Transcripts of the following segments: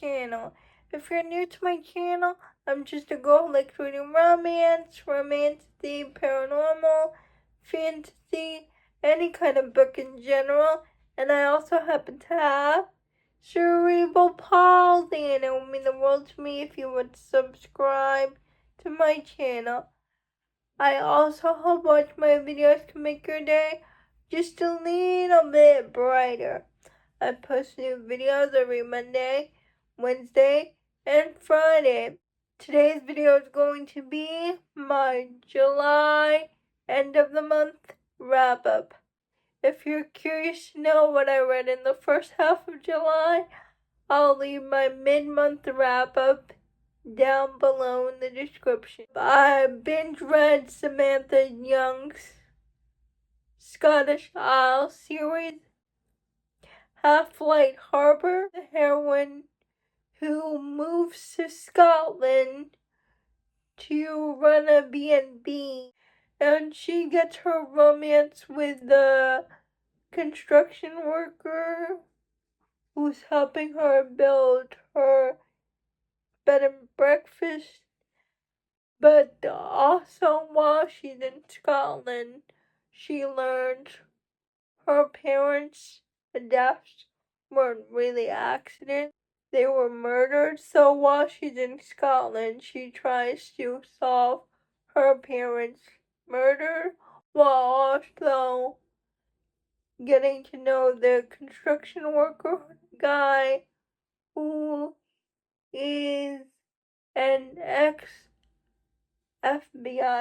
channel. If you're new to my channel, I'm just a girl who likes reading romance, fantasy, paranormal, fantasy, any kind of book in general, and I also happen to have cerebral palsy, and it would mean the world to me if you would subscribe to my channel. I also hope watch my videos can make your day just a little bit brighter. I post new videos every Monday, Wednesday, and Friday. Today's video is going to be my July end of the month wrap up. If you're curious to know what I read in the first half of July, I'll leave my mid-month wrap up down below in the description. I binge read Samantha Young's Scottish Isle series, Half-Light Harbor, the heroine who moves to Scotland to run a B&B, and she gets her romance with the construction worker who's helping her build her bed and breakfast. But also while she's in Scotland, she learns her parents' deaths weren't really accidents. They were murdered. So while she's in Scotland, she tries to solve her parents' murder while also getting to know the construction worker guy who is an ex-FBI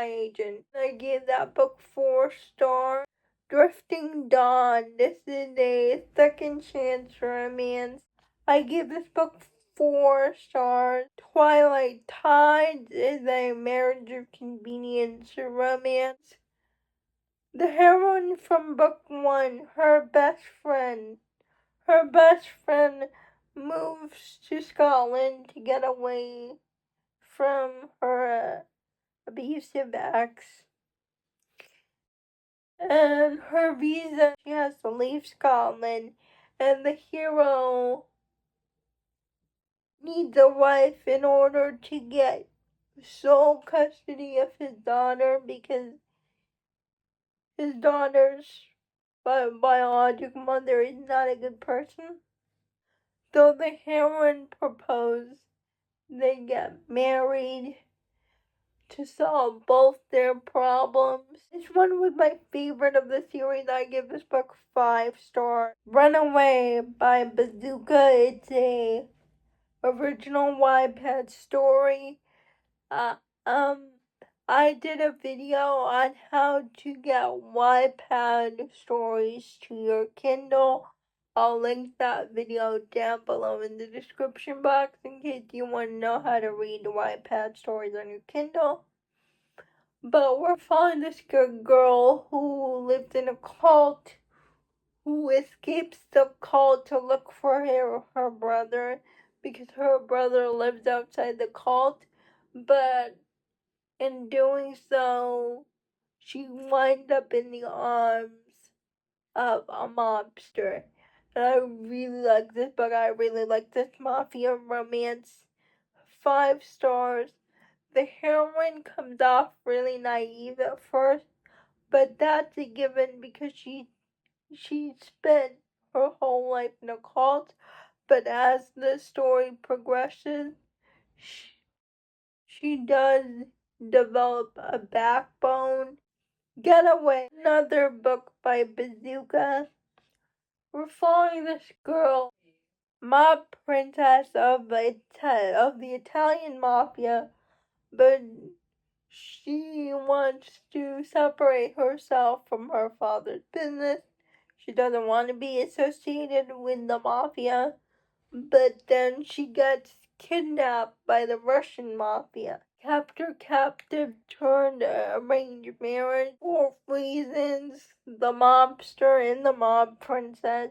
agent. I gave that book 4 stars. Drifting Dawn. This is a second chance romance. I give this book 4 stars. Twilight Tides is a marriage of convenience romance. The heroine from book 1, her best friend moves to Scotland to get away from her abusive ex. And her visa, she has to leave Scotland, and the hero needs a wife in order to get sole custody of his daughter because his daughter's biological mother is not a good person. So the heroine proposes they get married to solve both their problems. This one was my favorite of the series. I give this book 5 stars. Runaway by Bazooka. It's a original Wattpad story. I did a video on how to get Wattpad stories to your Kindle. I'll link that video down below in the description box in case you want to know how to read Wattpad stories on your Kindle. But we're following this girl who lives in a cult, who escapes the cult to look for her brother, because her brother lives outside the cult, but in doing so, she winds up in the arms of a mobster. And I really like this book. I really like this Mafia romance. 5 stars. The heroine comes off really naive at first, but that's a given because she spent her whole life in a cult. But as the story progresses, she does develop a backbone. Getaway, another book by Bazooka. We're following this girl, mob princess of the Italian mafia, but she wants to separate herself from her father's business. She doesn't want to be associated with the mafia, but then she gets kidnapped by the Russian mafia. Captive turned arranged marriage. 4 reasons. The mobster and the mob princess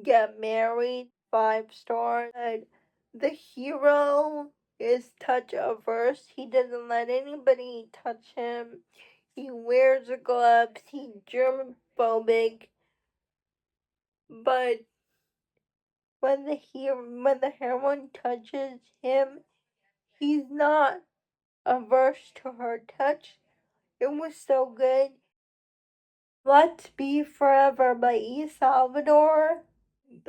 get married. 5 stars. The hero is touch averse. He doesn't let anybody touch him. He wears gloves. He's germophobic. But when the heroine touches him, he's not averse to her touch. It was so good. Let's Be Forever by E. Salvador.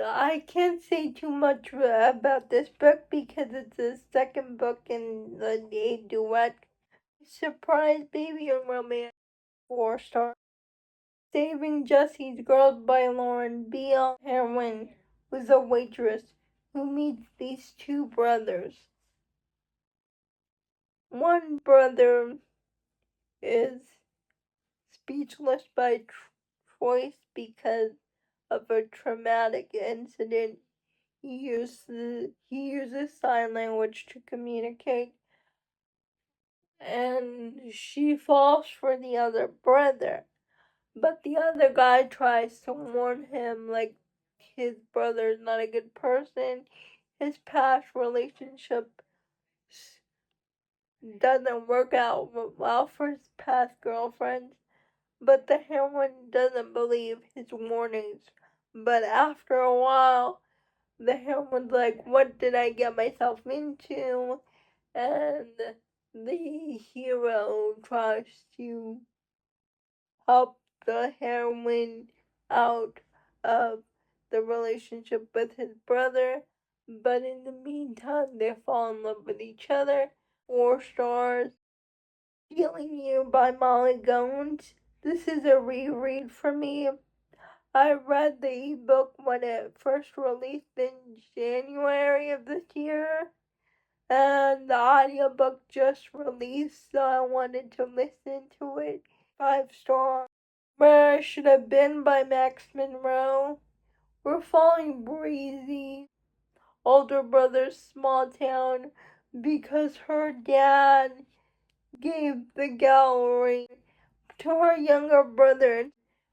I can't say too much about this book because it's the second book in the duet. Surprise Baby and Romance, 4 stars. Saving Jesse's Girls by Lauren Beale. Heroine was a waitress who meets these two brothers. One brother is speechless by choice because of a traumatic incident. He uses sign language to communicate, and she falls for the other brother. But the other guy tries to warn him, like, his brother's not a good person. His past relationship doesn't work out well for his past girlfriends. But the heroine doesn't believe his warnings. But after a while, the heroine's like, what did I get myself into? And the hero tries to help the heroine out of the relationship with his brother. But in the meantime, they fall in love with each other. 4 stars. Healing You by Molly Gones. This is a reread for me. I read the ebook when it first released in January of this year, and the audiobook just released, so I wanted to listen to it. 5 stars. Where I Should Have Been by Max Monroe. We're following Breezy, older brother's small town, because her dad gave the gallery to her younger brother.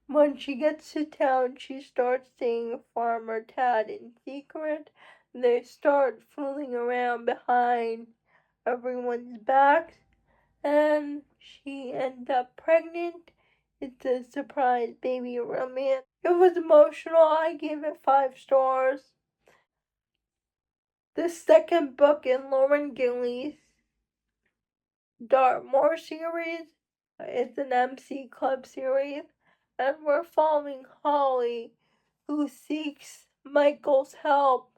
When she gets to town, she starts seeing Farmer Tad in secret. They start fooling around behind everyone's backs, and she ends up pregnant. It's a surprise baby romance. It was emotional. I gave it 5 stars. The second book in Lauren Gillies' Dartmoor series. It's an MC Club series, and we're following Holly, who seeks Michael's help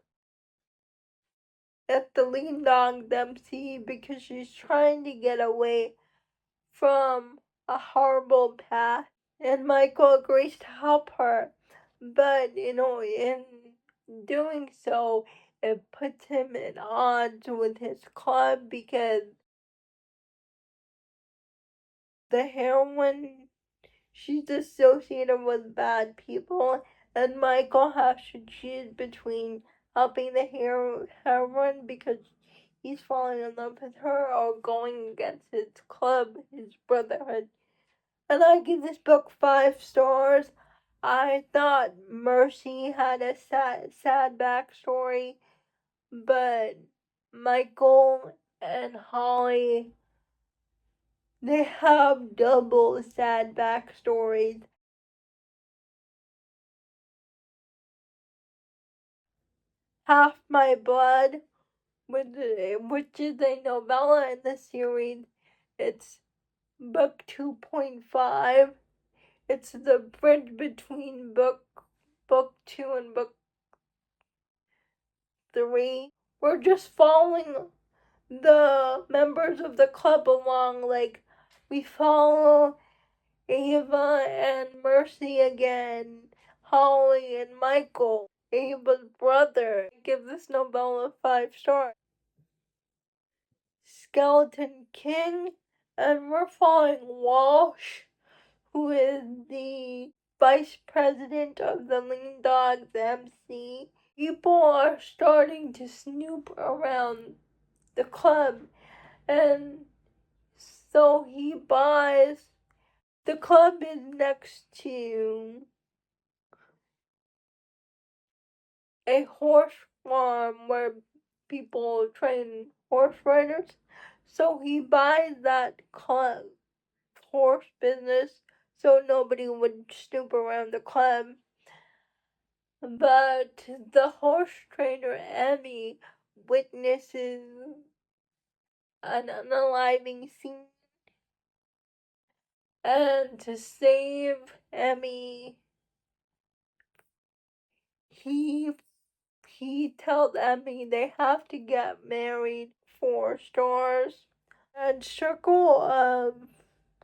at the Lean Dog MC because she's trying to get away from a horrible past, and Michael agrees to help her, but in doing so, it puts him at odds with his club because the heroine, she's associated with bad people, and Michael has to choose between helping the heroine because he's falling in love with her or going against his club, his brotherhood. And I give this book 5 stars. I thought Mercy had a sad backstory, but Michael and Holly, they have double sad backstories. Half My Blood, which is a novella in the series. It's book 2.5. It's the bridge between book 2 and book 3. We're just following the members of the club along, like we follow Ava and Mercy again, Holly and Michael, Ava's brother. I give this novella 5 stars. Skeleton King, and we're following Walsh, who is the vice president of the Lean Dogs MC. People are starting to snoop around the club, and so he buys. The club is next to a horse farm where people train horse riders. So he buys that club horse business so nobody would snoop around the club. But the horse trainer Emmy witnesses an unaliving scene, and to save Emmy, he tells Emmy they have to get married. 4 stars. And Circle of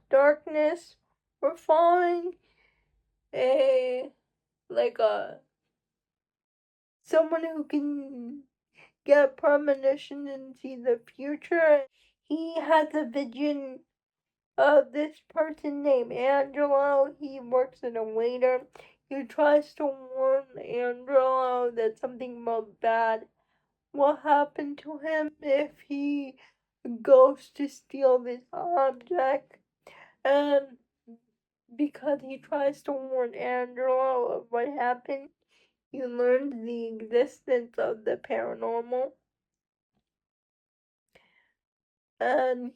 Darkness, we're following a someone who can get premonition and see the future. He has a vision of this person named Angelo. He works as a waiter. He tries to warn Angelo that something bad will happen to him if he goes to steal this object. And because he tries to warn Angelo of what happened, he learns the existence of the paranormal. And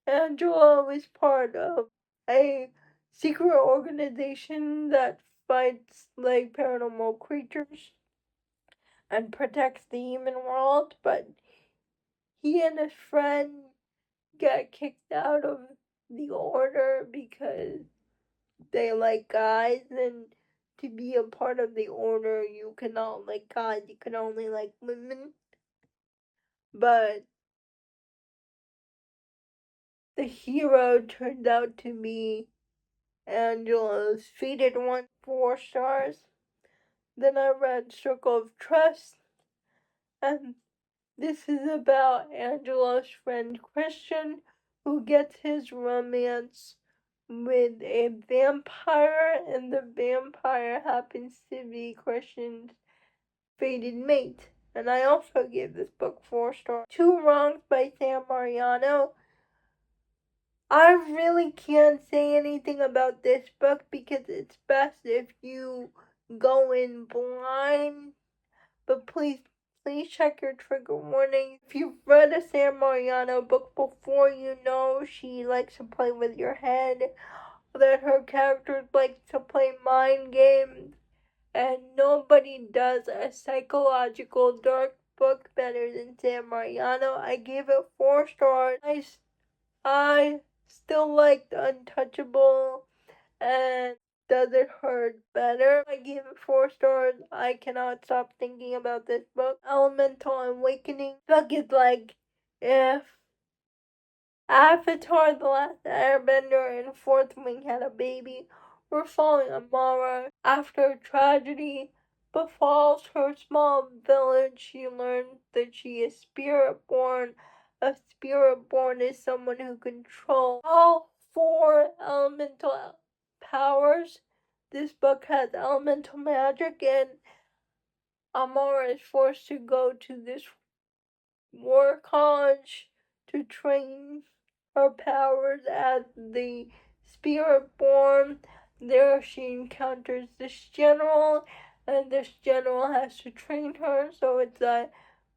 Angelo is part of a secret organization that fights paranormal creatures and protects the human world, but he and his friend get kicked out of the order because they like guys, and to be a part of the order you cannot like guys, you can only like women. But the hero turned out to be Angelo's fated one. 4 stars. Then I read Circle of Trust, and this is about Angelo's friend Christian, who gets his romance with a vampire, and the vampire happens to be Christian's fated mate. And I also gave this book 4 stars. Two Wrongs by Sam Mariano. I really can't say anything about this book because it's best if you go in blind. But please check your trigger warning. If you've read a Sam Mariano book before, you know she likes to play with your head, that her characters like to play mind games, and nobody does a psychological dark book better than Sam Mariano. I gave it 4 stars. I still liked Untouchable and Does It Hurt better. I gave it 4 stars. I cannot stop thinking about this book. Elemental Awakening. Book is like if Avatar, The Last Airbender, and Fourth Wing had a baby. We're following Amara. After a tragedy befalls her small village, she learns that she is spirit-born. A spirit-born is someone who controls all 4 elemental powers. This book has elemental magic, and Amara is forced to go to this war college to train her powers as the spirit-born. There she encounters this general, and this general has to train her, so it's a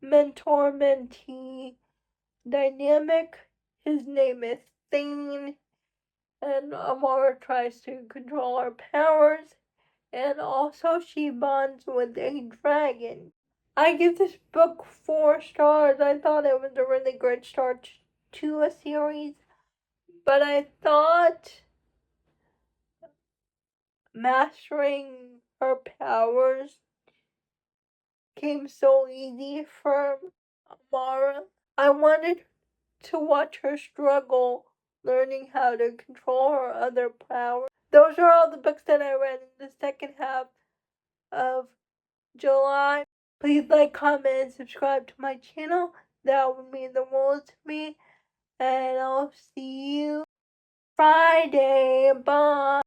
mentor-mentee dynamic. His name is Thane, and Amara tries to control her powers, and also she bonds with a dragon. I give this book 4 stars. I thought it was a really great start to a series, but I thought mastering her powers came so easy for Amara. I wanted to watch her struggle learning how to control her other powers. Those are all the books that I read in the second half of July. Please like, comment, and subscribe to my channel. That would mean the world to me. And I'll see you Friday. Bye.